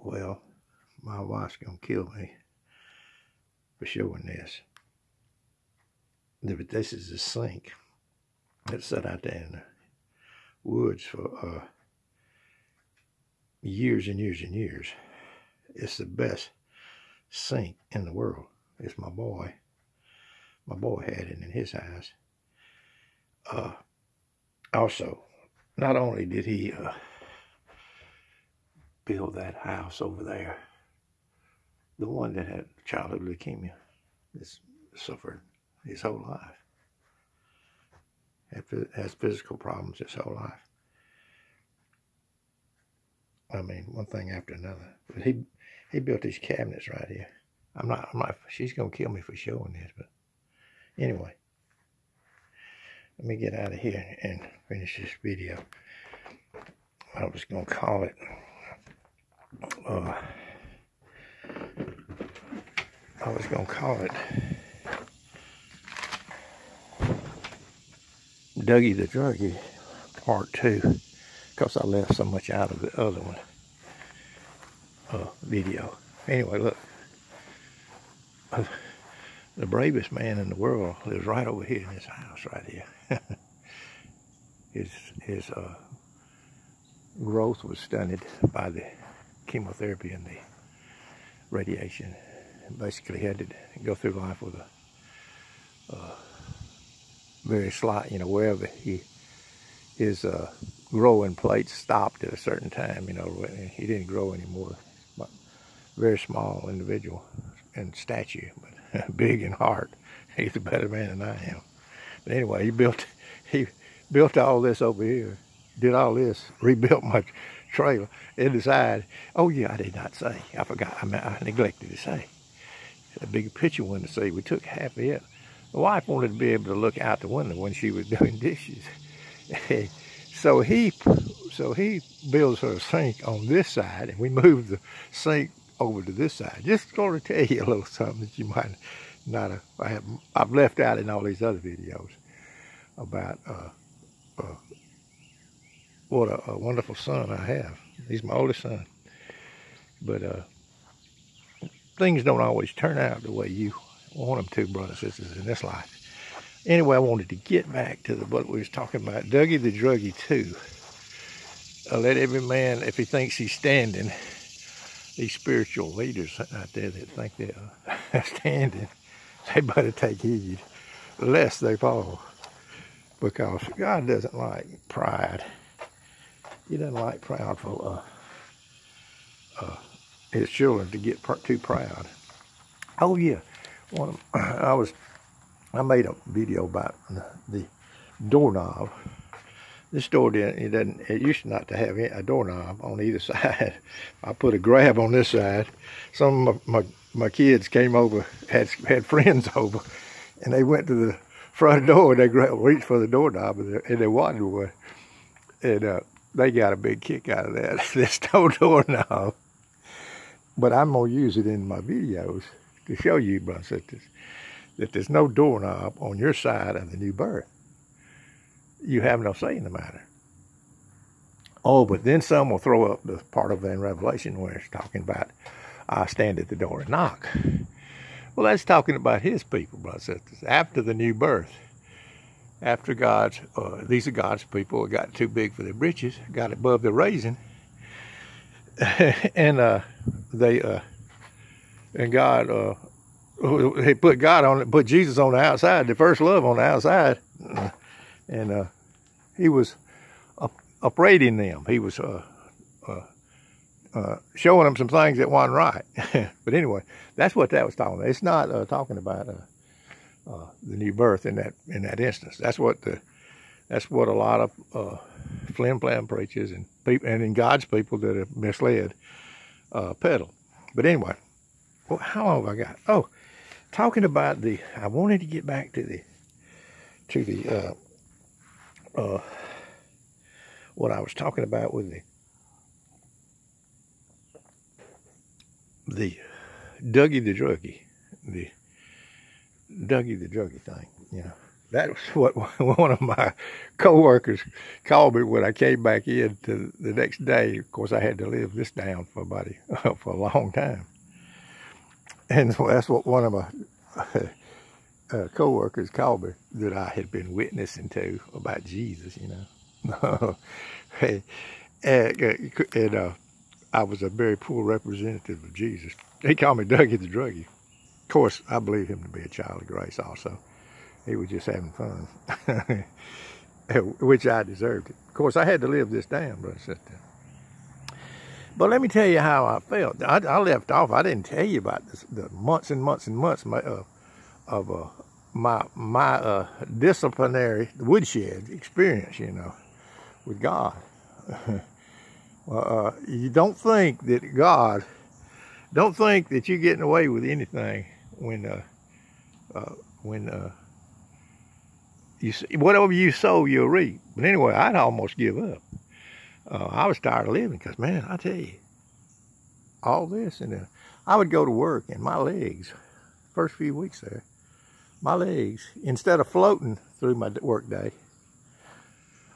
Well, my wife's gonna kill me for showing this. But this is a sink that sat out there in the woods for years and years and years. It's the best sink in the world. It's my boy. My boy had it in his house. Also, not only did he build that house over there, the one that had childhood leukemia, that's suffered his whole life, has physical problems his whole life. I mean, one thing after another. But he built these cabinets right here. I'm not, she's gonna kill me for showing this, but anyway. Let me get out of here and finish this video. I was gonna call it Dougie the Druggie Part 2, because I left so much out of the other one video. Anyway, look, the bravest man in the world lives right over here in this house right here. His growth was stunted by the chemotherapy and the radiation. Basically, he had to go through life with a very slight, wherever his growing plates stopped at a certain time, he didn't grow anymore. But very small individual in stature, but big in heart. He's a better man than I am. But anyway, he built all this over here, did all this, rebuilt my trailer, and decided, oh yeah, I did not say, I forgot, I neglected to say, a big picture window to see. We took half of it. The wife wanted to be able to look out the window when she was doing dishes. So he builds her a sink on this side, and we moved the sink over to this side. Just going to tell you a little something that you might not have, I've left out in all these other videos about what a wonderful son I have. He's my oldest son. But things don't always turn out the way you want them to, brothers and sisters, in this life. Anyway, I wanted to get back to what we was talking about. Dougie the Druggie 2. Let every man, if he thinks he's standing, these spiritual leaders out there that think they're standing, they better take heed lest they fall. Because God doesn't like pride. He doesn't like proudful his children to get too proud. Oh yeah, I made a video about the doorknob. This door it used not to have a doorknob on either side. I put a grab on this side. Some of my kids came over, had friends over, and they went to the front door and they reached for the doorknob and they wanted one. And they got a big kick out of that, this doorknob. But I'm gonna use it in my videos to show you, brothers and sisters, that there's no doorknob on your side of the new birth. You have no say in the matter. Oh, but then some will throw up the part of it in Revelation where it's talking about, I stand at the door and knock. Well, that's talking about his people, brothers and sisters, after the new birth. After these are God's people who got too big for their britches, got above their raising, and God, he put God on it, put Jesus on the outside, the first love on the outside, and he was upbraiding them. He was showing them some things that wasn't right. But anyway, that's what that was talking about. It's not talking about the new birth in that instance. That's what a lot of flim-flam preachers and in God's people that are misled peddle. But anyway, well, how long have I got? Oh, talking about I wanted to get back to the what I was talking about with the Dougie the Druggie, Dougie the Druggie thing, That was what one of my coworkers called me when I came back in to the next day. Of course, I had to live this down for for a long time. And so that's what one of my co-workers called me, that I had been witnessing to about Jesus, you know. and I was a very poor representative of Jesus. He called me Dougie the Druggie. Of course, I believe him to be a child of grace also. He was just having fun, which I deserved it. Of course, I had to live this down, brother and sister. But let me tell you how I felt. I left off. I didn't tell you about this, the months and months and months of my disciplinary woodshed experience, you know, with God. Well, you don't think that you're getting away with anything when you whatever you sow, you'll reap. But anyway, I'd almost give up. I was tired of living because, man, I tell you, all this, and I would go to work and my legs, first few weeks there, my legs, instead of floating through my work day,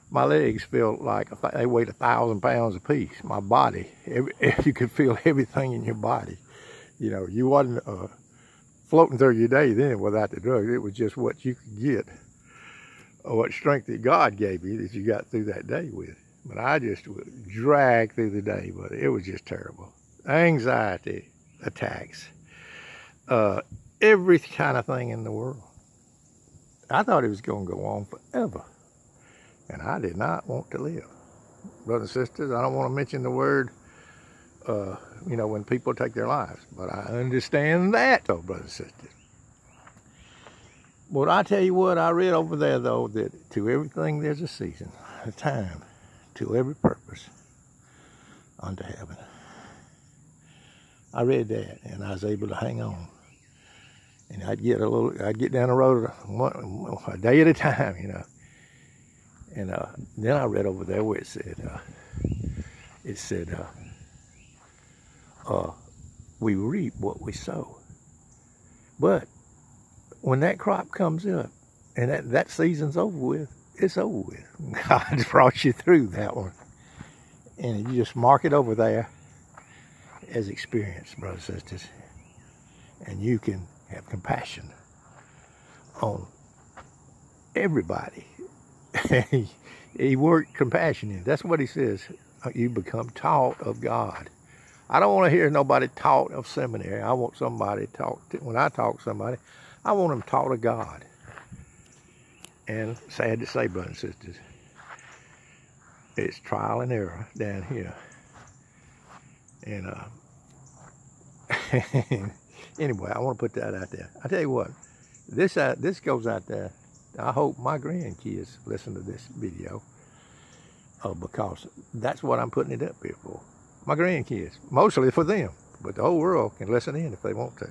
my legs felt like they weighed 1,000 pounds apiece. My body, you could feel everything in your body. You know, you wasn't floating through your day then without the drugs. It was just what you could get, or what strength that God gave you that you got through that day with. But I just would drag through the day, but it was just terrible. Anxiety attacks, every kind of thing in the world. I thought it was going to go on forever, and I did not want to live. Brothers and sisters, I don't want to mention the word, you know, when people take their lives, but I understand that, though, brothers and sisters. But I tell you what, I read over there, though, that to everything there's a season, a time, to every purpose unto heaven. I read that, and I was able to hang on. And I'd get down the road a day at a time, you know. And then I read over there where it said, we reap what we sow. But when that crop comes up and that season's over with, it's over with. God brought you through that one. And you just mark it over there as experience, brothers and sisters. And you can have compassion on everybody. He worked compassion in. That's what he says. You become taught of God. I don't want to hear nobody taught of seminary. I want somebody taught, when I talk to somebody, I want them taught of God. And sad to say, brothers and sisters, it's trial and error down here. And anyway, I want to put that out there. I tell you what, this goes out there. I hope my grandkids listen to this video, because that's what I'm putting it up here for. My grandkids, mostly for them, but the whole world can listen in if they want to.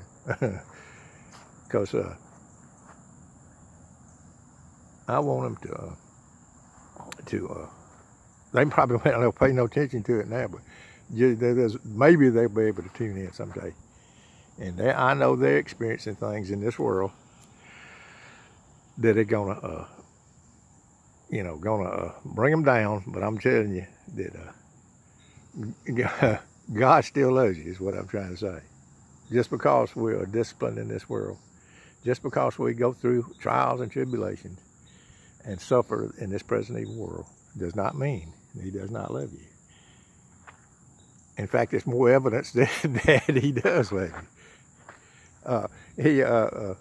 Because I want them they probably won't pay no attention to it now, but maybe they'll be able to tune in someday. And I know they're experiencing things in this world that are gonna, bring them down. But I'm telling you that God still loves you, is what I'm trying to say. Just because we are disciplined in this world, just because we go through trials and tribulations and suffer in this present evil world, does not mean He does not love you. In fact, it's more evidence that He does love you.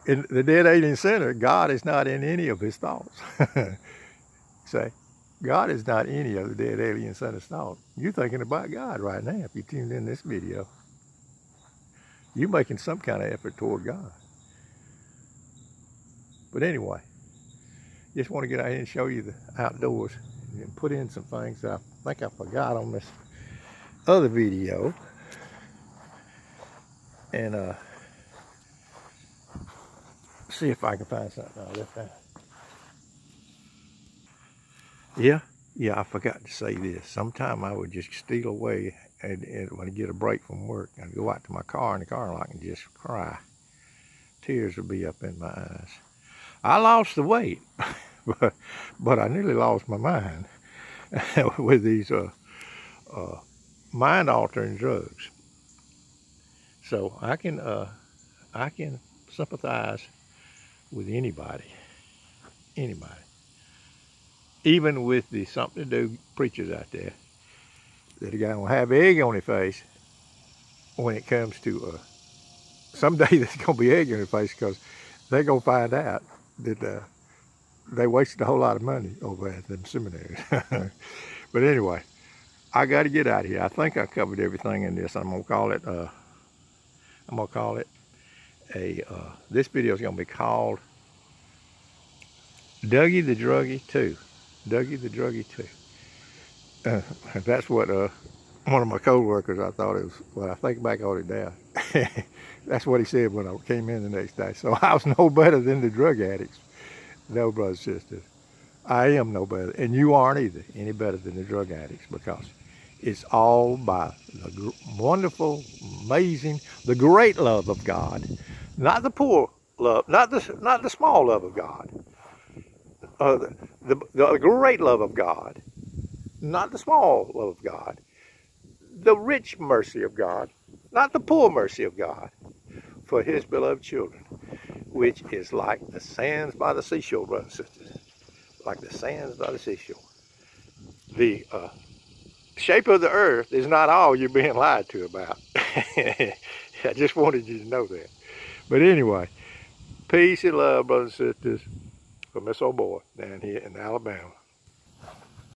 In the dead alien center, God is not in any of His thoughts. Say, God is not any of the dead alien center's thoughts. You're thinking about God right now if you tuned in this video. You're making some kind of effort toward God. But anyway, just want to get out here and show you the outdoors and put in some things I think I forgot on this other video. And see if I can find something out of that. Yeah, I forgot to say this. Sometime I would just steal away and when I get a break from work, I'd go out to my car in the car lot and just cry. Tears would be up in my eyes. I lost the weight, but I nearly lost my mind with these mind-altering drugs. So I can sympathize with anybody, even with the something to do preachers out there that are gonna have egg on their face when it comes to someday there's gonna be egg on their face because they're gonna find out that they wasted a whole lot of money over at them seminaries. But anyway, I got to get out of here. I think I covered everything in this. I'm gonna call it this video is gonna be called Dougie the Druggie 2. Dougie the Druggie 2. That's what one of my co-workers, I thought it was, well, I think back on it now. That's what he said when I came in the next day. So I was no better than the drug addicts. No, brothers and sisters. I am no better, and you aren't either any better than the drug addicts, because it's all by the wonderful, amazing, the great love of God, not the poor love, not the small love of God. The great love of God, not the small love of God. The rich mercy of God, not the poor mercy of God, for his beloved children, which is like the sands by the seashore, brothers and sisters. Like the sands by the seashore. The shape of the earth is not all you're being lied to about. I just wanted you to know that. But anyway, peace and love, brothers and sisters, from this old boy down here in Alabama.